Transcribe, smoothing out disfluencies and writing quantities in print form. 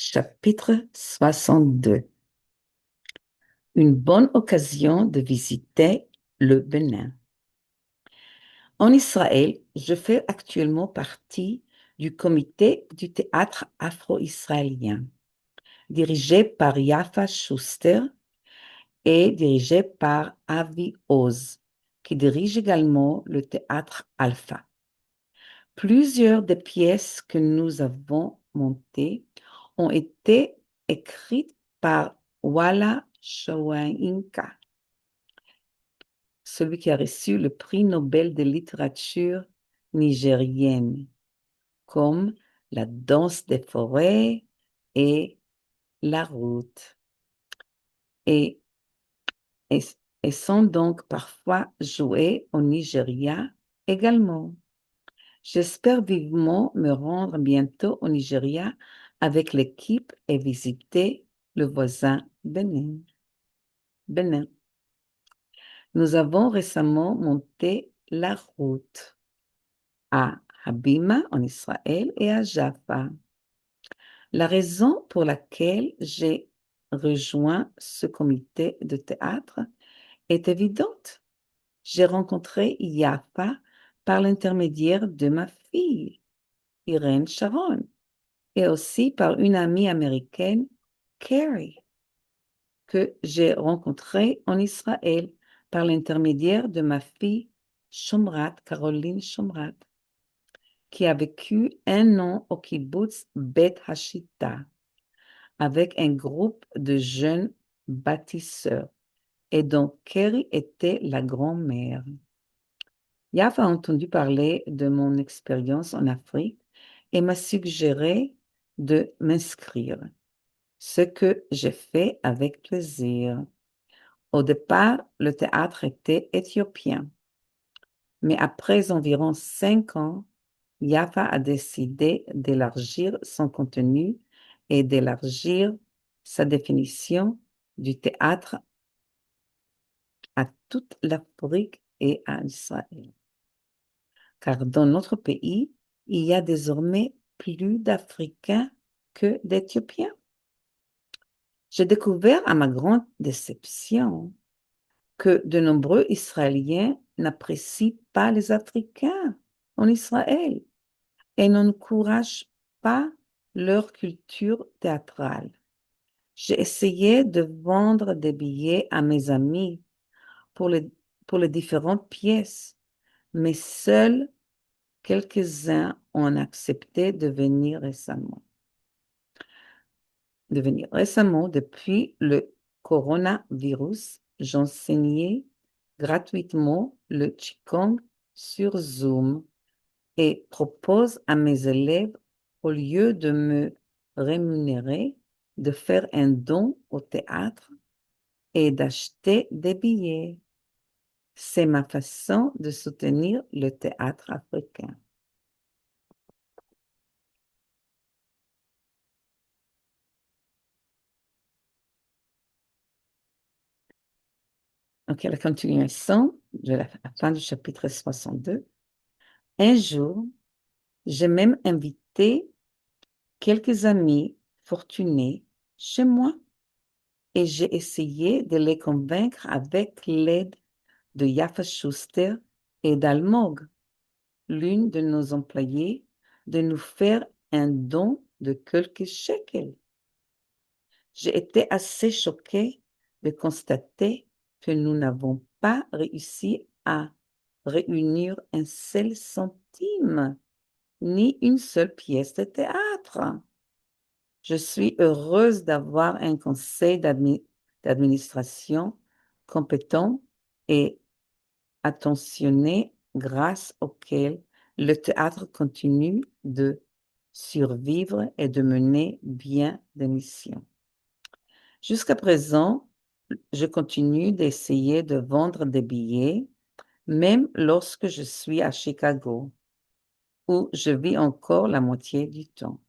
Chapitre 62. Une bonne occasion de visiter le Bénin. En Israël, je fais actuellement partie du comité du théâtre afro-israélien, dirigé par Yafa Schuster et dirigé par Avi Oz, qui dirige également le théâtre Alpha. Plusieurs des pièces que nous avons montées ont été écrites par Walla Soyinka, celui qui a reçu le prix Nobel de littérature nigérienne, comme La danse des forêts et La route, et, et, et sont donc parfois jouées au Nigeria également. J'espère vivement me rendre bientôt au Nigeria avec l'équipe et visiter le voisin Bénin. Nous avons récemment monté la route à Habima en Israël et à Jaffa. La raison pour laquelle j'ai rejoint ce comité de théâtre est évidente. J'ai rencontré Jaffa par l'intermédiaire de ma fille, Irène Sharon, et aussi par une amie américaine, Carrie, que j'ai rencontrée en Israël par l'intermédiaire de ma fille, Shomrat, Caroline Shomrat, qui a vécu un an au kibbutz Bet Hashita avec un groupe de jeunes bâtisseurs et dont Carrie était la grand-mère. Yaf a entendu parler de mon expérience en Afrique et m'a suggéré de m'inscrire, ce que j'ai fait avec plaisir. Au départ, le théâtre était éthiopien, mais après environ 5 ans, Yafa a décidé d'élargir son contenu et d'élargir sa définition du théâtre à toute l'Afrique et à Israël. Car dans notre pays, il y a désormais plus d'Africains que d'Éthiopiens. J'ai découvert à ma grande déception que de nombreux Israéliens n'apprécient pas les Africains en Israël et n'encouragent pas leur culture théâtrale. J'ai essayé de vendre des billets à mes amis pour les différentes pièces, mais seuls quelques-uns ont accepté de venir récemment. Depuis le coronavirus, j'enseignais gratuitement le Qigong sur Zoom et propose à mes élèves, au lieu de me rémunérer, de faire un don au théâtre et d'acheter des billets. C'est ma façon de soutenir le théâtre africain. Donc, la continuation de la fin du chapitre 62. Un jour, j'ai même invité quelques amis fortunés chez moi et j'ai essayé de les convaincre avec l'aide de Yafa Schuster et d'Almog, l'une de nos employés, de nous faire un don de quelques shekels. J'ai été assez choquée de constater que nous n'avons pas réussi à réunir un seul centime, ni une seule pièce de théâtre. Je suis heureuse d'avoir un conseil d'administration compétent et attentionné grâce auquel le théâtre continue de survivre et de mener bien des missions. Jusqu'à présent, je continue d'essayer de vendre des billets, même lorsque je suis à Chicago, où je vis encore la moitié du temps.